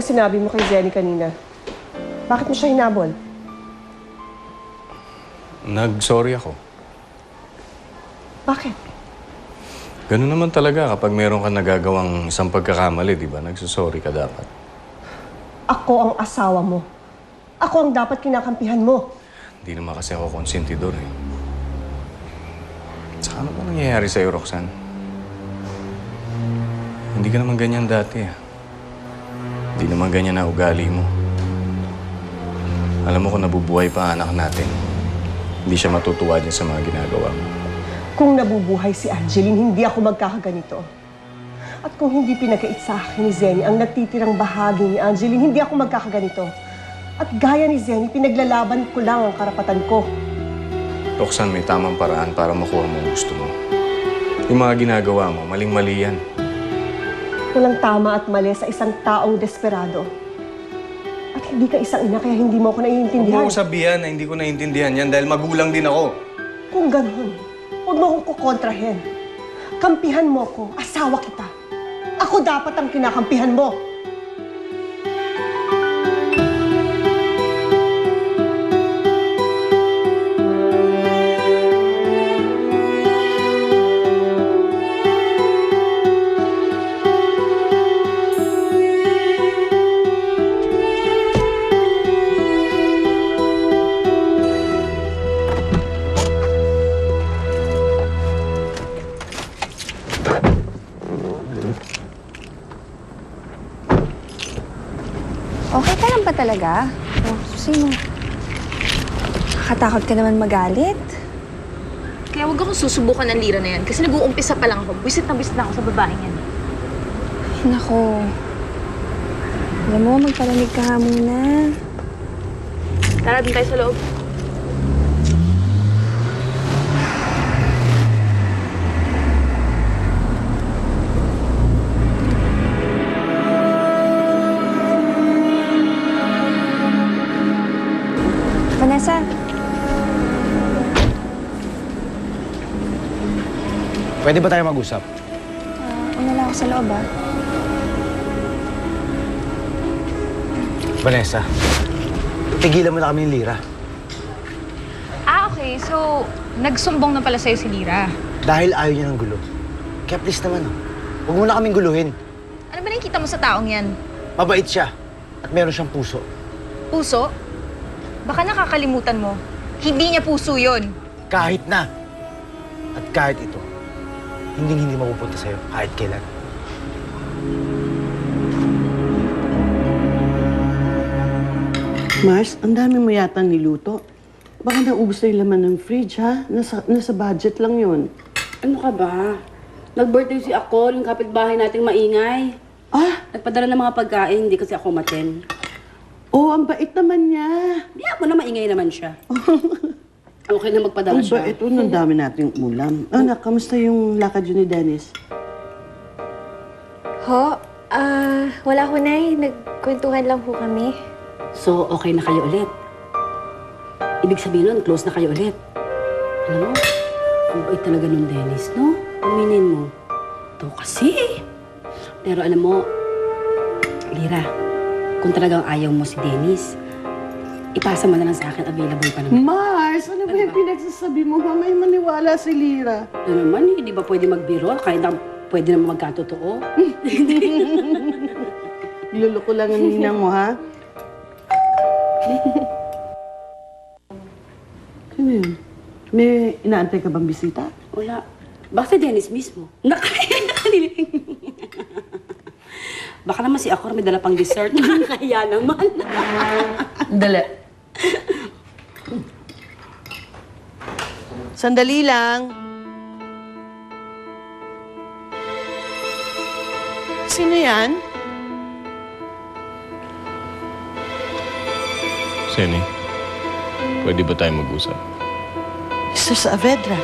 Anong sinabi mo kay Zenny kanina? Bakit mo siya hinabol? Nag-sorry ako. Bakit? Ganun naman talaga kapag meron ka nagagawang isang pagkakamali, di ba? Nagsusorry ka dapat. Ako ang asawa mo. Ako ang dapat kinakampihan mo. Hindi naman kasi ako konsentidor eh. Saka ano ba nangyayari sa'yo, Roxanne? Hindi ka naman ganyan dati ah. Hindi naman ganyan na ugali mo. Alam mo kung nabubuhay pa anak natin, hindi siya matutuwa din sa mga ginagawa mo. Kung nabubuhay si Angeline, hindi ako magkakaganito. At kung hindi pinagkait sa akin ni Zenny ang natitirang bahagi ni Angeline, hindi ako magkakaganito. At gaya ni Zenny, pinaglalaban ko lang ang karapatan ko. Roxanne, may tamang paraan para makuha mo ang gusto mo. Yung mga ginagawa mo, maling-mali yan. Walang tama at mali sa isang taong desperado. At hindi ka isang ina, kaya hindi mo ako naiintindihan. Huwag mo sabihan na hindi ko naiintindihan yan dahil magulang din ako. Kung ganun, huwag mo akong kukontrahin. Kampihan mo ko, asawa kita. Ako dapat ang kinakampihan mo. Okay ka lang ba talaga? Oh, sino? Nakakatakot ka naman magalit. Kaya huwag akong susubukan ng lira na yan kasi nag-uumpisa pa lang ako. Bisit na ako sa babaeng yan. Nako. Alam mo, magpalamig ka nga muna. Tara, dun tayo sa loob. Vanessa, Pwede ba tayo mag-usap? una lang ako sa loob, ah. Vanessa, tigilan mo na kami ng Lira. Okay. So, nagsumbong na pala sa'yo si Lira. Dahil ayaw niya ng gulo. Kaya please naman, huwag mo na kaming guluhin. Ano ba nakikita mo sa taong yan? Mabait siya at meron siyang puso. Puso? Baka nakakalimutan mo. Hindi niya puso yun. Kahit na. At kahit ito, hindi mapupunta sa'yo kahit kailan. Mars, ang dami mo yata niluto. Baka naubos na yung laman ng fridge, ha? Nasa budget lang yun. Ano ka ba? Nag-birthday si ako, yung kapitbahay nating maingay. Ah! Nagpadala ng mga pagkain, hindi kasi ako maten. Oh, ang bait naman niya. Di ako na maingay naman siya. Okay na magpadala Ang siya. bait. Oh, ang dami nating ulam. Anak, kamusta yung lakad yun ni Dennis? Ho, wala ko, Nay. Nagkwentuhan lang po kami. So, okay na kayo ulit. Ibig sabihin nun, close na kayo ulit. Alam mo, ang bait talaga nung Dennis, no? Aminin mo. Ito kasi. Pero alam mo, Lira, kung talagang ayaw mo si Dennis, ipasa mo na lang sa akin, available pa naman. Mars, ano ba yung pinagsasabi mo? May maniwala si Lira. Ito naman di ba pwede magbiro? Kahit na pwede naman magkatotoo. Luloko lang ang ninang mo, ha? Ano yun? May inaantay ka bang bisita? Wala. Baka si Dennis mismo. Baka naman si Akor may dala pang dessert. Kaya naman. Dali. Sandali lang. Sino yan? Senny, pwede ba tayo mag-usap? Mr. Saavedra.